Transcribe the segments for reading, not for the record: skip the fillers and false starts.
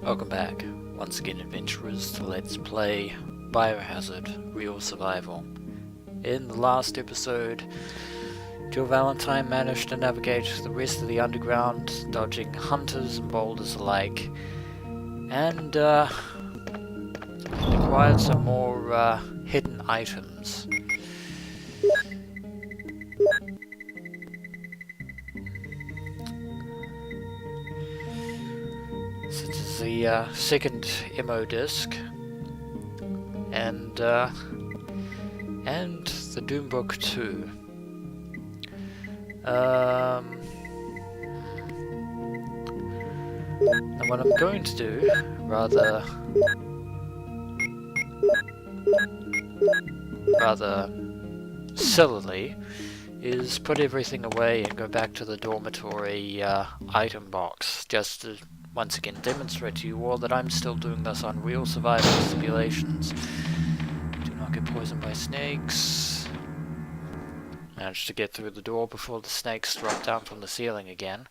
Welcome back, once again adventurers, to Let's Play Biohazard Real Survival. In the last episode, Jill Valentine managed to navigate the rest of the underground, dodging hunters and boulders alike, and acquired some more hidden items. Such as the second MO disc and the Doom Book 2. And what I'm going to do, rather sillily, is put everything away and go back to the dormitory item box, just to once again demonstrate to you all that I'm still doing this on real survival simulations. Do not get poisoned by snakes. Managed to get through the door before the snakes dropped down from the ceiling again.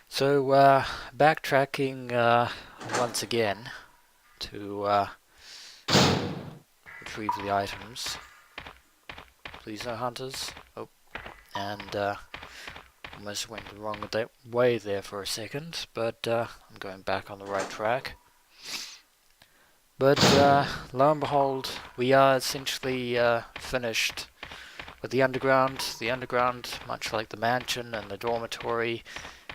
So, backtracking once again to retrieve the items. Please no hunters. Oh, and almost went the wrong way there for a second, but I'm going back on the right track. But lo and behold, we are essentially finished with the underground. The underground, much like the mansion and the dormitory,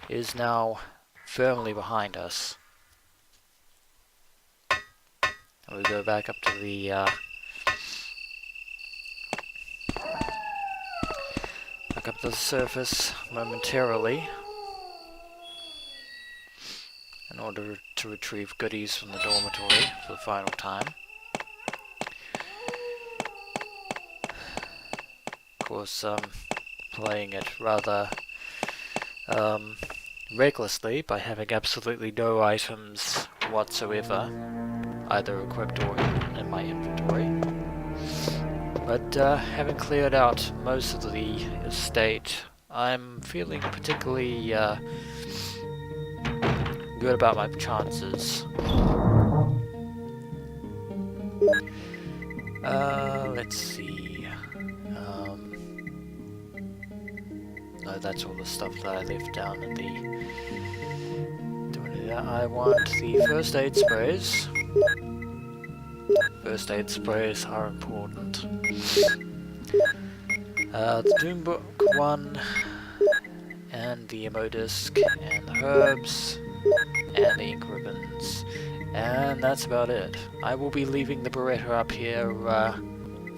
is now firmly behind us. And we go back up to the back up to the surface momentarily in order to retrieve goodies from the dormitory for the final time. Of course, playing it rather recklessly by having absolutely no items whatsoever, either equipped or in my inventory. But having cleared out most of the estate, I'm feeling particularly good about my chances. Let's see. No, that's all the stuff that I left down at the... I want the first aid sprays. First aid sprays are important. The Doom Book 1, and the MO disc, and the herbs, and the ink ribbons. And that's about it. I will be leaving the Beretta up here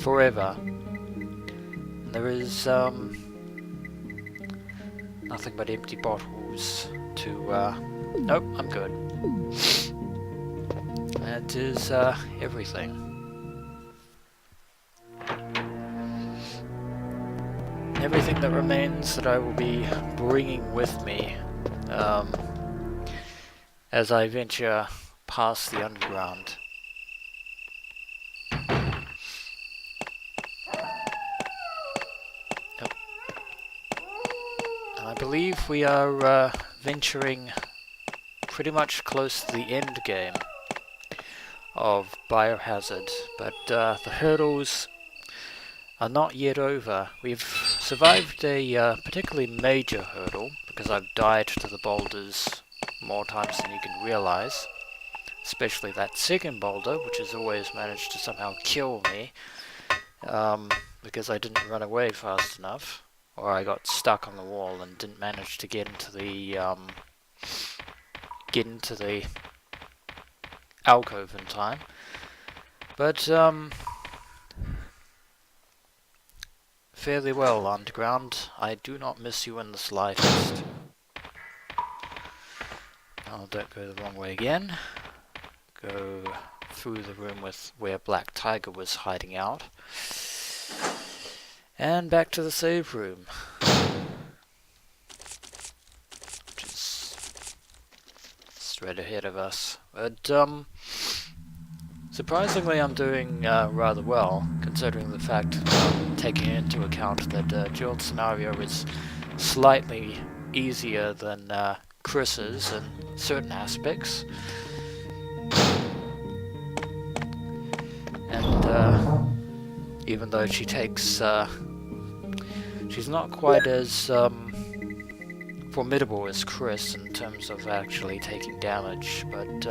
forever. There is nothing but empty bottles to... Nope, I'm good. That is everything. Everything that remains that I will be bringing with me as I venture past the underground. Yep. I believe we are venturing pretty much close to the end game of Biohazard, but the hurdles are not yet over. We've survived a particularly major hurdle, because I've died to the boulders more times than you can realize, especially that second boulder, which has always managed to somehow kill me, because I didn't run away fast enough, or I got stuck on the wall and didn't manage to get into the alcove in time. But fairly well, underground. I do not miss you in the slightest. Oh, don't go the wrong way again. Go through the room with where Black Tiger was hiding out. And back to the save room. Which is straight ahead of us. But surprisingly I'm doing rather well, considering the fact, taking into account that Jill's scenario is slightly easier than Chris's in certain aspects. And even though she takes, she's not quite as formidable as Chris in terms of actually taking damage, but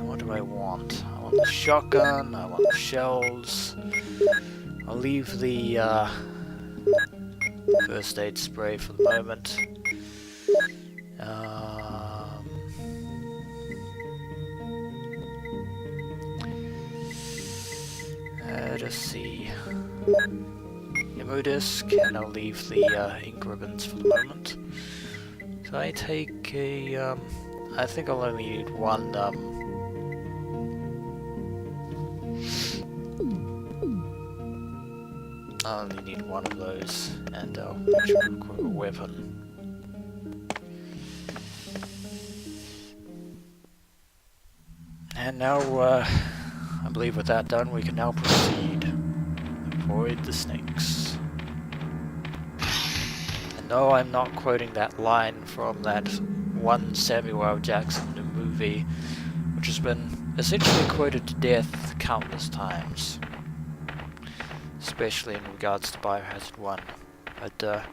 what do I want? I want the shotgun, I want the shells. I'll leave the first aid spray for the moment. Let's see. Ammo disc, and I'll leave the ink ribbons for the moment. So I take a, I think I'll only need one, I only need one of those, and I'll make sure to equip a weapon. And now, I believe with that done, we can now proceed. Avoid the snakes. And no, I'm not quoting that line from that one Samuel L. Jackson movie, which has been essentially quoted to death countless times, especially in regards to Biohazard 1. But the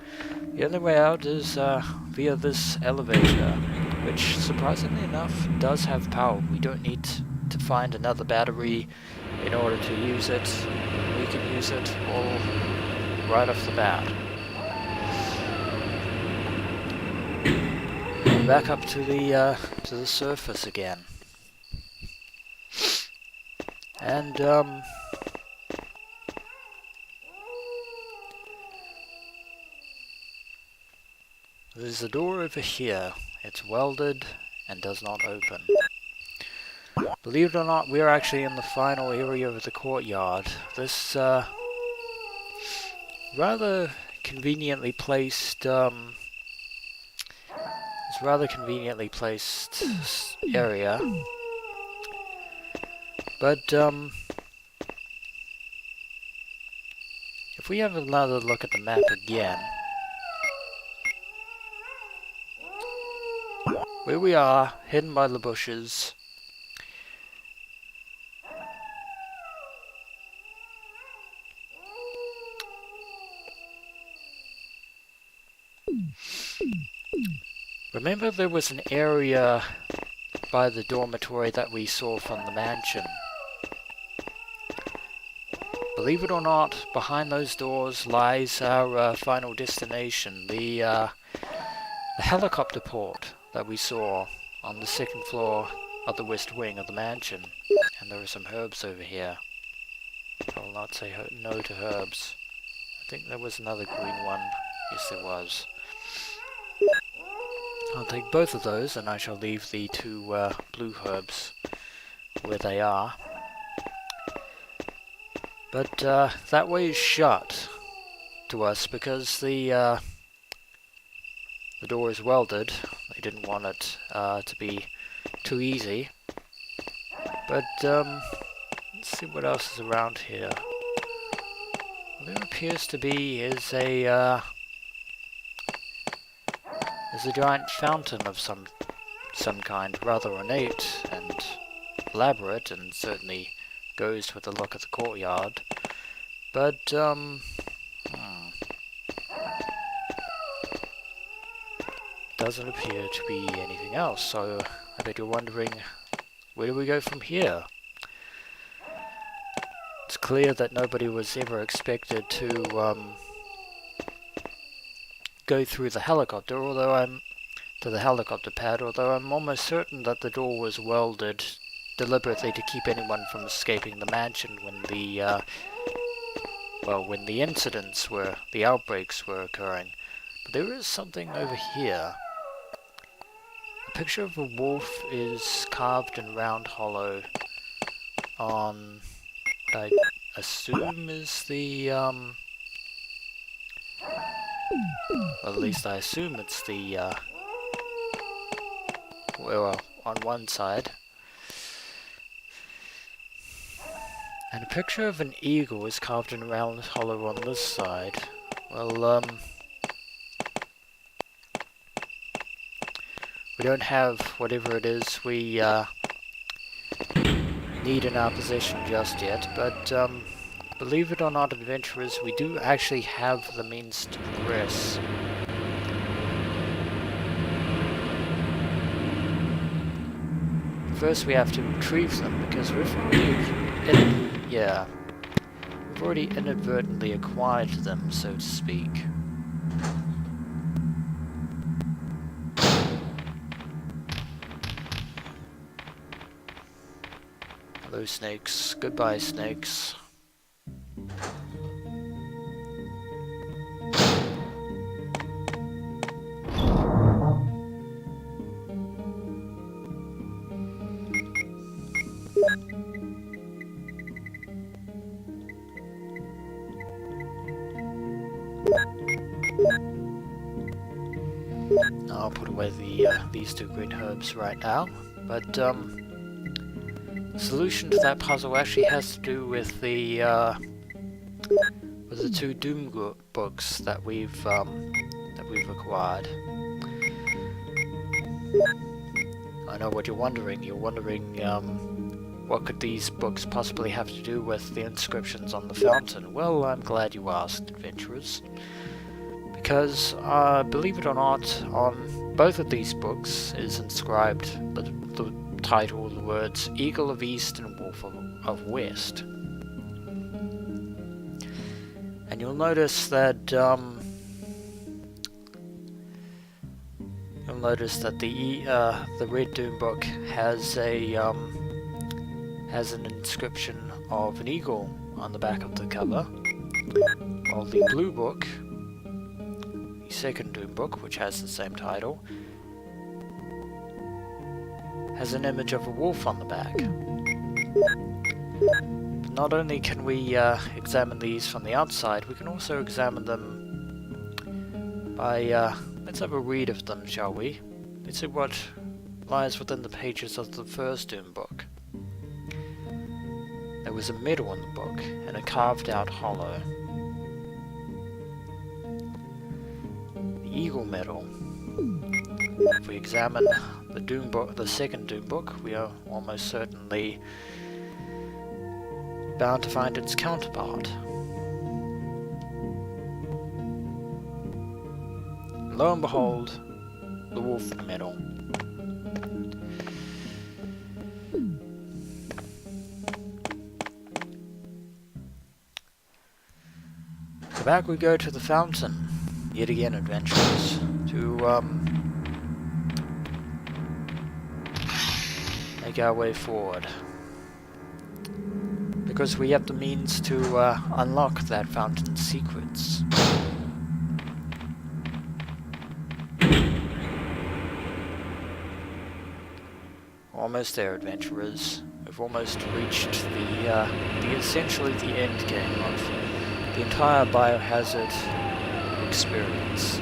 only way out is via this elevator, which surprisingly enough does have power. We don't need to find another battery in order to use it. We can use it all right off the bat. Back up to the surface again. And there's a door over here. It's welded and does not open. Believe it or not, we're actually in the final area of the courtyard. This rather conveniently placed area. But if we have another look at the map again, where we are, hidden by the bushes, remember there was an area by the dormitory that we saw from the mansion. Believe it or not, behind those doors lies our final destination, the helicopter port that we saw on the second floor of the west wing of the mansion. And there are some herbs over here. I will not say no to herbs. I think there was another green one. Yes, there was. I'll take both of those, and I shall leave the two blue herbs where they are. But that way is shut to us because the door is welded. They didn't want it to be too easy. But let's see what else is around here. Well, there appears to be is a giant fountain of some kind, rather ornate and elaborate, and certainly goes with the look of the courtyard. But doesn't appear to be anything else. So I bet you're wondering, where do we go from here? It's clear that nobody was ever expected to go through the helicopter, to the helicopter pad, although I'm almost certain that the door was welded deliberately to keep anyone from escaping the mansion when the when the incidents were, the outbreaks were occurring. But there is something over here. A picture of a wolf is carved in round hollow on what I assume is the well, at least I assume it's the well, on one side. And a picture of an eagle is carved in round hollow on this side. Well, we don't have whatever it is we need in our possession just yet, but believe it or not, adventurers, we do actually have the means to progress. First we have to retrieve them, because we've already inadvertently acquired them, so to speak. Hello snakes, goodbye snakes. I'll put away these two green herbs right now, but the solution to that puzzle actually has to do with the two Doom books that we've acquired. I know what you're wondering. You're wondering what could these books possibly have to do with the inscriptions on the fountain? Well, I'm glad you asked, adventurers. Because, believe it or not, on both of these books is inscribed the title, the words Eagle of East and Wolf of West. And you'll notice that the Red Doom book has an inscription of an eagle on the back of the cover, while the blue book, the second Doom book, which has the same title, has an image of a wolf on the back. But not only can we examine these from the outside, we can also examine them by, let's have a read of them, shall we? Let's see what lies within the pages of the first Doom book. There was a medal in the book, and a carved out hollow. The Eagle medal. If we examine the Doom book, the second Doom book, we are almost certainly bound to find its counterpart. Lo and behold, the wolf medal. So back we go to the fountain, yet again, adventurers, to make our way forward. Because we have the means to unlock that fountain's secrets. Almost there, adventurers. We've almost reached the essentially the end game of the entire Biohazard experience.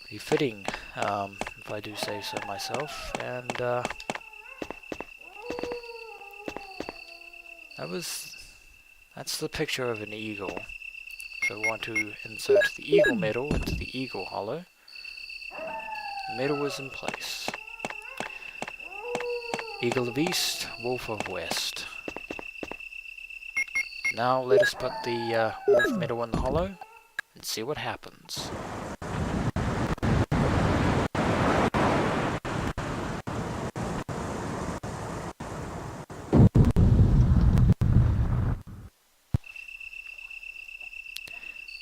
Pretty fitting, if I do say so myself, and that's the picture of an eagle. So we want to insert the eagle medal into the eagle hollow. The medal is in place. Eagle of East, Wolf of West. Now let us put the wolf medal in the hollow and see what happens.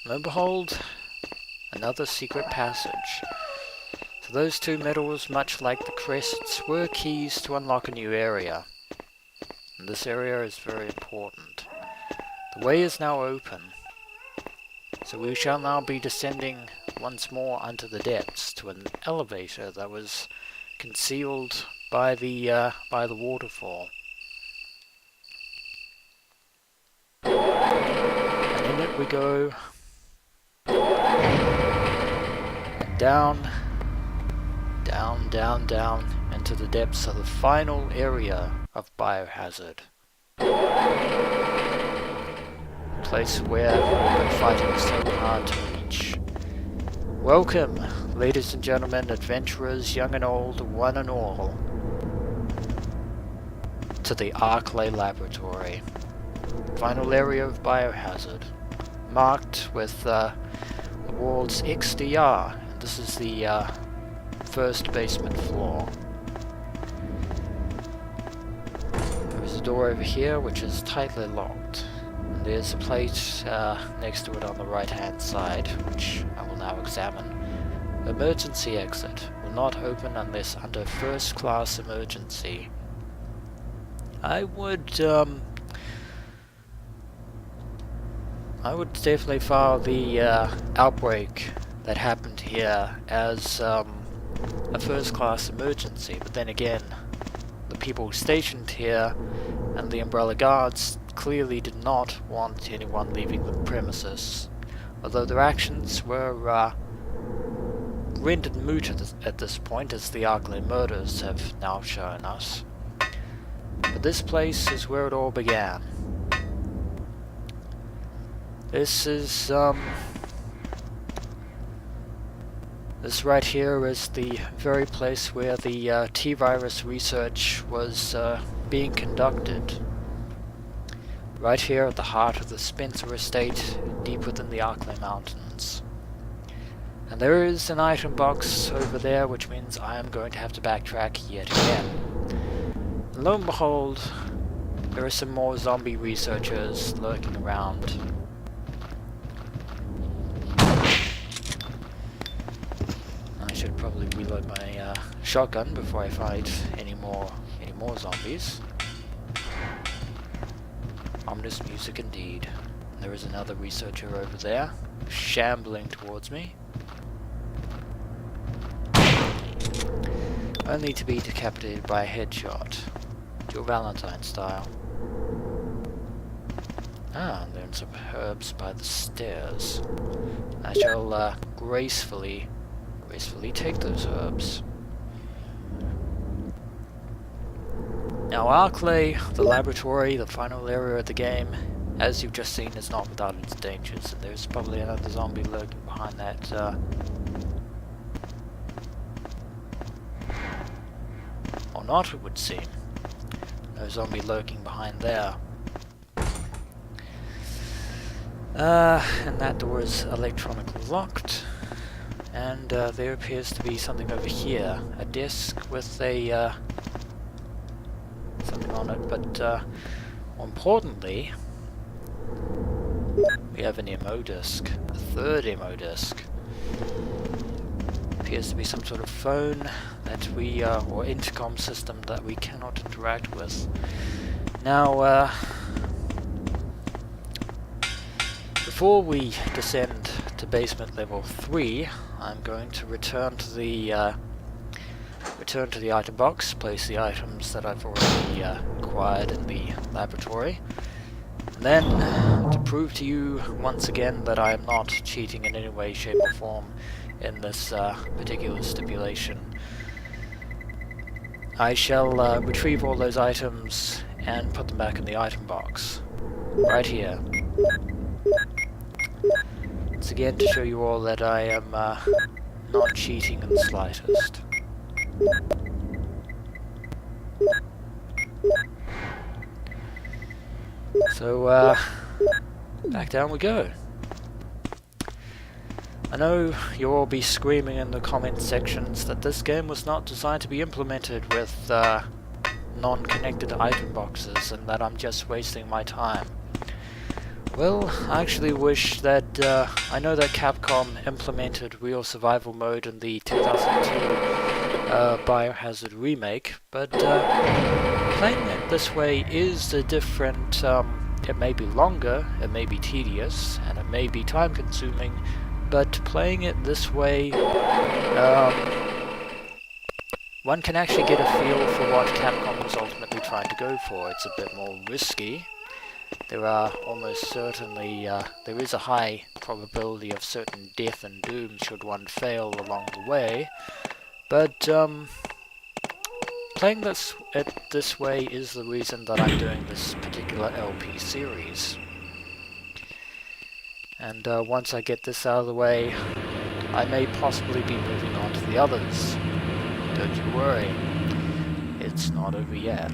Lo and behold, another secret passage. So those two medals, much like the crests, were keys to unlock a new area. And this area is very important. The way is now open. So we shall now be descending once more unto the depths to an elevator that was concealed by the waterfall. And in it we go. Down, down, down, down into the depths of the final area of Biohazard. Place where we've been fighting so hard to reach. Welcome, ladies and gentlemen, adventurers, young and old, one and all, to the Arklay laboratory. Final area of Biohazard, marked with the world's XDR, and this is the first basement floor. There's a door over here which is tightly locked. And there's a plate next to it on the right hand side, which I will now examine. Emergency exit will not open unless under first class emergency. I would definitely file the outbreak that happened here as a first class emergency, but then again, the people stationed here and the Umbrella Guards clearly did not want anyone leaving the premises, although their actions were rendered moot at this point, as the Arklay murders have now shown us. But this place is where it all began. This is, this right here is the very place where the T-virus research was being conducted. Right here at the heart of the Spencer estate, deep within the Arklay Mountains. And there is an item box over there, which means I am going to have to backtrack yet again. And lo and behold, there are some more zombie researchers lurking around. I should probably reload my shotgun before I fight any more zombies. Ominous music indeed. There is another researcher over there, shambling towards me. Only to be decapitated by a headshot. Joe Valentine style. Ah, and there's some herbs by the stairs. I shall gracefully take those herbs. Now Arklay, the laboratory, the final area of the game, as you've just seen, is not without its dangers, and there's probably another zombie lurking behind that, or not, it would seem. No zombie lurking behind there. And that door is electronically locked, and there appears to be something over here, a desk with a, something on it, but more importantly, we have an MO disc, a third MO disc. Appears to be some sort of phone that we, or intercom system that we cannot interact with. Now, before we descend to basement level 3, I'm going to return to the item box, place the items that I've already acquired in the laboratory, and then to prove to you once again that I am not cheating in any way, shape or form in this particular stipulation, I shall retrieve all those items and put them back in the item box, right here. Once again to show you all that I am not cheating in the slightest. So, back down we go. I know you'll all be screaming in the comment sections that this game was not designed to be implemented with non-connected item boxes, and that I'm just wasting my time. Well, I actually wish that, I know that Capcom implemented real survival mode in the 2002 Biohazard remake, but playing it this way is a different, it may be longer, it may be tedious, and it may be time consuming, but playing it this way, one can actually get a feel for what Capcom was ultimately trying to go for. It's a bit more risky. There are almost certainly, there is a high probability of certain death and doom should one fail along the way, but playing it this way is the reason that I'm doing this particular LP series. And once I get this out of the way, I may possibly be moving on to the others. Don't you worry, it's not over yet.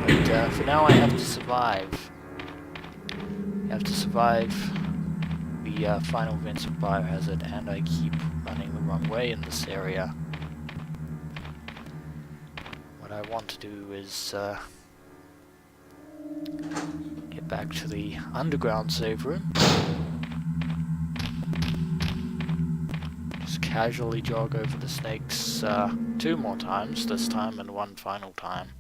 But for now I have to survive. I have to survive the final events of Biohazard, and I keep running the wrong way in this area. What I want to do is get back to the underground save room. Just casually jog over the snakes 2 more times this time, and 1 final time.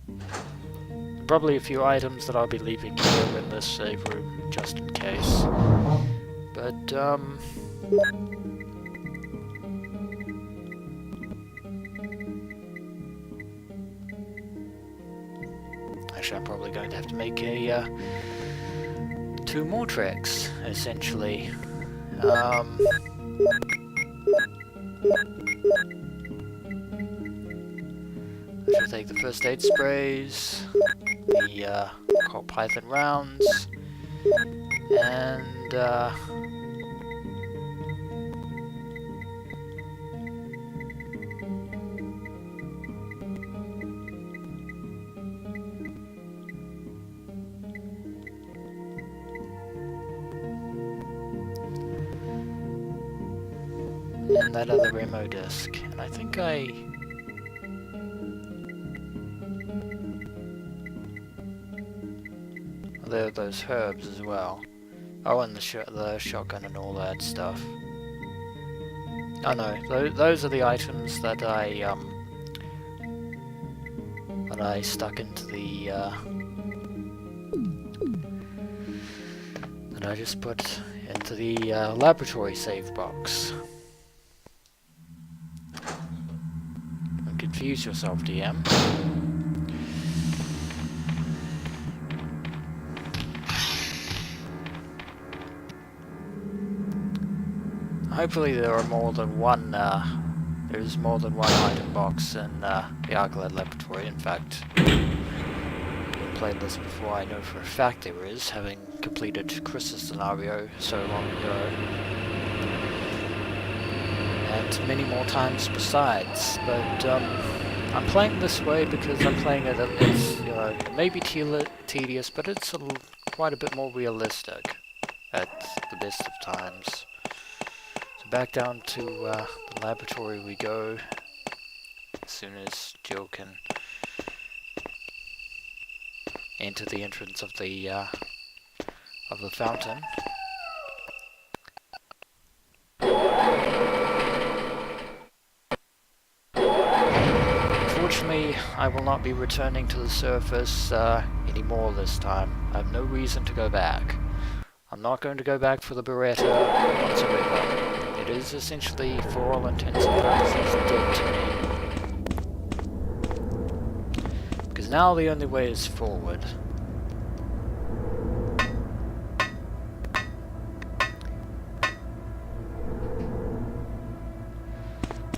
Probably a few items that I'll be leaving here in this save room, just in case. But, actually I'm probably going to have to make a, 2 more treks, essentially. I should take the first aid sprays, the Colt Python rounds, and that other ammo disc. And I think there are those herbs as well. Oh, and the shotgun and all that stuff. Oh no, those are the items that I stuck into the that I just put into the laboratory save box. Don't confuse yourself, DM. Hopefully there are more than one, there's more than one item box in the Arklay laboratory. In fact, I've played this before, I know for a fact there is, having completed Chris's scenario so long ago. And many more times besides, but I'm playing this way because I'm playing it, it's, maybe tedious, but it's quite a bit more realistic at the best of times. Back down to the laboratory we go, as soon as Jill can enter the entrance of the fountain. Unfortunately, I will not be returning to the surface anymore this time. I have no reason to go back. I'm not going to go back for the Beretta whatsoever. It is essentially, for all intents and purposes, dead to me. Because now the only way is forward.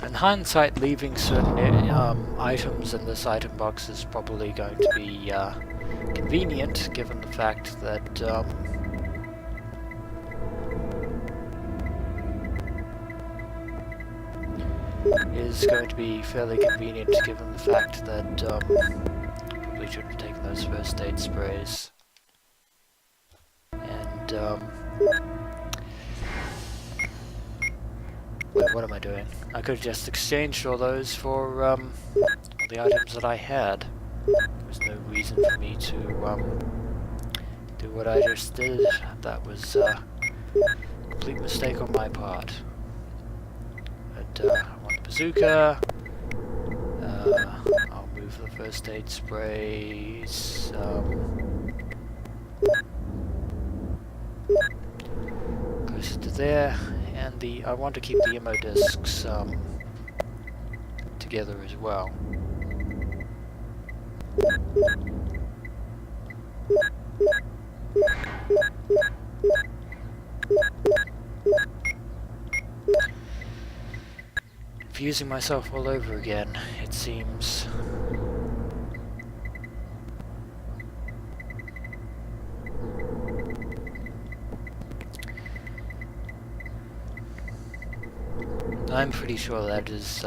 In hindsight, leaving certain items in this item box is probably going to be convenient, given the fact that is going to be fairly convenient given the fact that probably should have taken those first aid sprays. And wait, what am I doing? I could have just exchanged all those for the items that I had. There was no reason for me to do what I just did. That was a complete mistake on my part. But I want the bazooka. I'll move the first aid sprays. Closer to there, and I want to keep the ammo discs together as well. confusing myself all over again, it seems. I'm pretty sure that is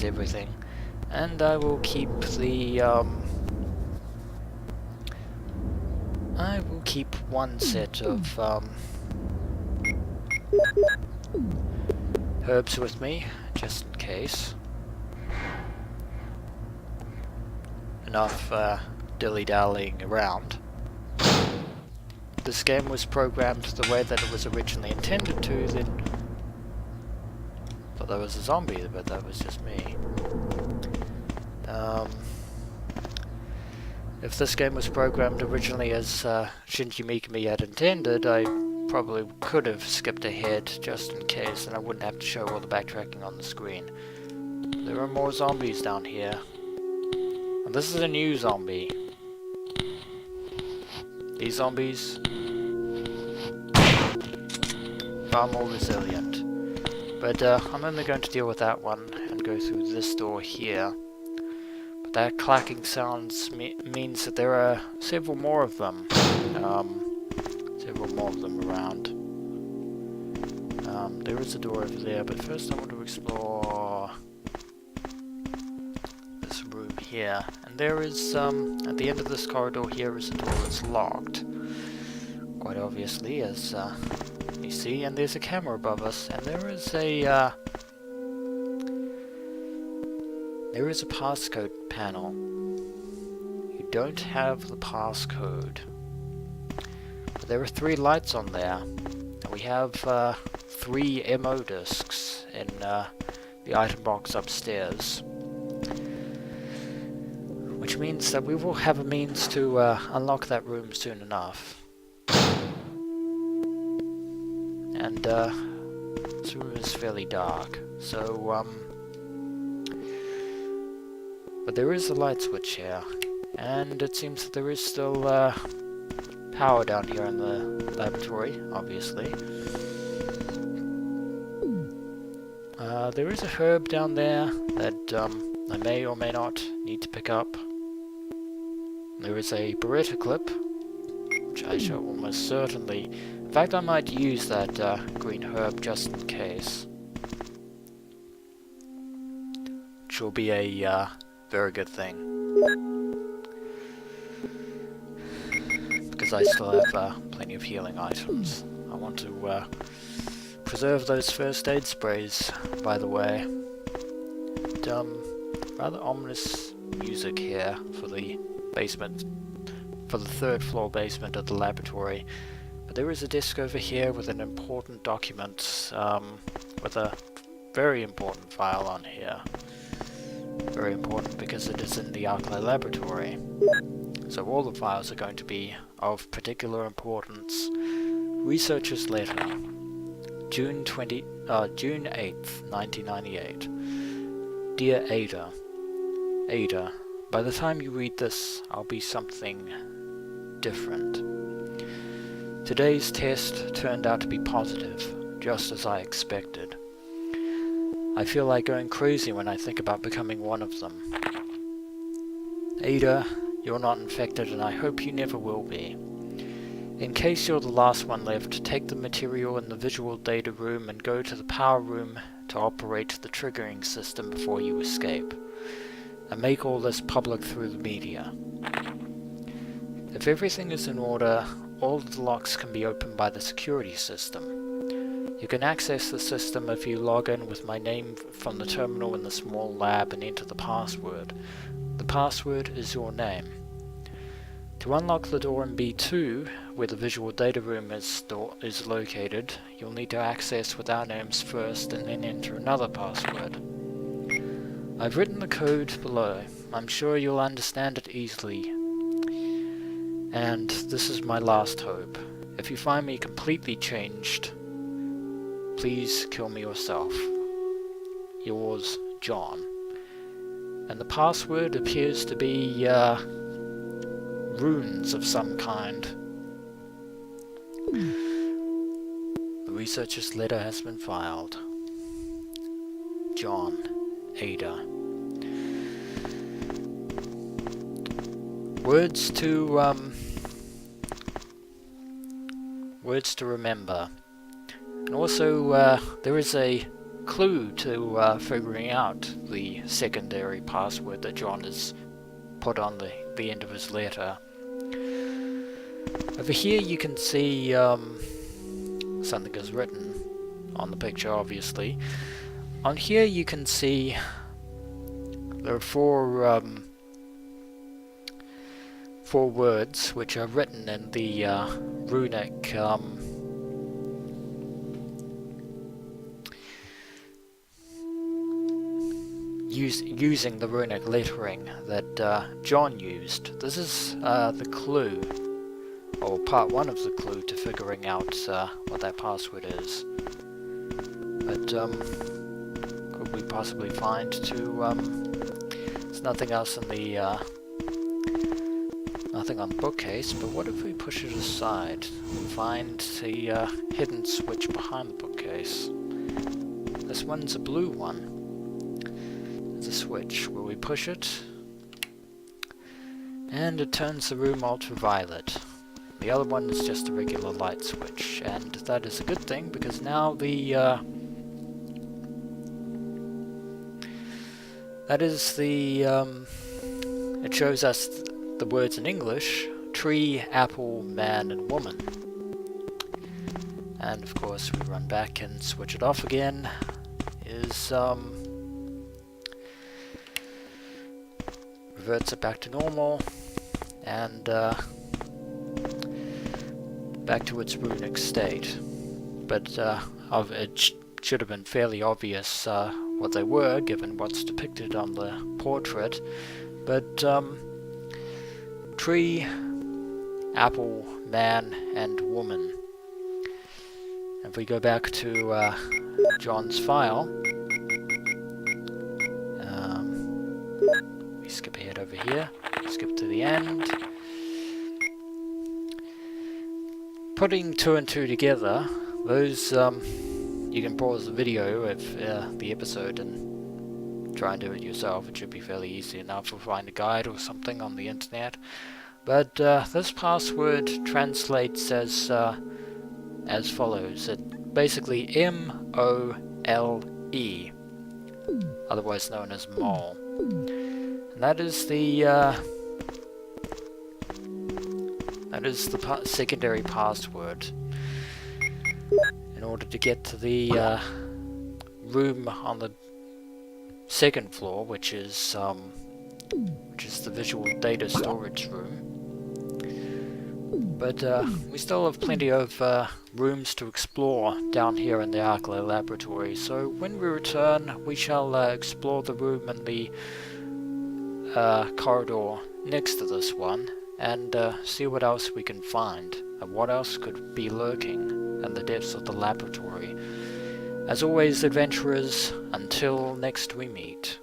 everything. And I will keep the I will keep one set of herbs with me, just in case. Enough dilly-dallying around. If this game was programmed the way that it was originally intended to, then... thought there was a zombie, but that was just me. If this game was programmed originally as Shinji Mikami had intended, I probably could have skipped ahead just in case, and I wouldn't have to show all the backtracking on the screen. There are more zombies down here. And this is a new zombie. These zombies... far more resilient. But I'm only going to deal with that one and go through this door here. But that clacking sounds means that there are several more of them. Around. There is a door over there, but first I want to explore this room here. And there is, at the end of this corridor here is a door that's locked. Quite obviously, as you see, and there's a camera above us, and there is a passcode panel. You don't have the passcode. But there are 3 lights on there, and we have 3 MO discs in the item box upstairs. Which means that we will have a means to unlock that room soon enough. And this room is fairly dark, so but there is a light switch here, and it seems that there is still power down here in the laboratory, obviously. There is a herb down there that I may or may not need to pick up. There is a Beretta clip, which I shall almost certainly... in fact, I might use that green herb just in case. Which will be a very good thing. Because I still have plenty of healing items. I want to preserve those first aid sprays, by the way. Rather ominous music here for the basement, for the 3rd floor basement of the laboratory. But there is a disc over here with an important document, with a very important file on here. Very important because it is in the Arklay laboratory. So all the files are going to be of particular importance. Researcher's letter, June 8th, 1998. Dear Ada. Ada, by the time you read this, I'll be something different. Today's test turned out to be positive, just as I expected. I feel like going crazy when I think about becoming one of them. Ada, you're not infected, and I hope you never will be. In case you're the last one left, take the material in the visual data room and go to the power room to operate the triggering system before you escape. And make all this public through the media. If everything is in order, all of the locks can be opened by the security system. You can access the system if you log in with my name from the terminal in the small lab and enter the password. The password is your name. To unlock the door in B2, where the visual data room is located, you'll need to access with our names first and then enter another password. I've written the code below. I'm sure you'll understand it easily. And this is my last hope. If you find me completely changed, please kill me yourself. Yours, John. And the password appears to be, runes of some kind. The Researcher's letter has been filed. John, Ada. Words to remember. And also, there is a clue to figuring out the secondary password that John has put on the end of his letter. Over here you can see something is written on the picture, obviously. On here you can see there are four words which are written in the runic using the runic lettering that John used. This is the clue, or part one of the clue to figuring out what that password is. But could we possibly find there's nothing else in the nothing on the bookcase, but what if we push it aside and find the hidden switch behind the bookcase? This one's a blue one. There's a switch where we push it, and it turns the room ultraviolet. The other one is just a regular light switch, and that is a good thing because now it shows us the words in English: tree, apple, man, and woman. And of course we run back and switch it off again. Reverts it back to normal, and back to its runic state. But it should have been fairly obvious what they were, given what's depicted on the portrait. But tree, apple, man, and woman. If we go back to John's file, we skip ahead over here, skip to the end. Putting two and two together, those you can pause the video of the episode and try and do it yourself. It should be fairly easy enough, or find a guide or something on the internet. But this password translates as follows. It basically M-O-L-E, otherwise known as mole. And that is the secondary password. In order to get to the room on the second floor, which is the visual data storage room. But we still have plenty of rooms to explore down here in the Arklay laboratory, so when we return we shall explore the room in the corridor next to this one, and see what else we can find, and what else could be lurking in the depths of the laboratory. As always, adventurers, until next we meet.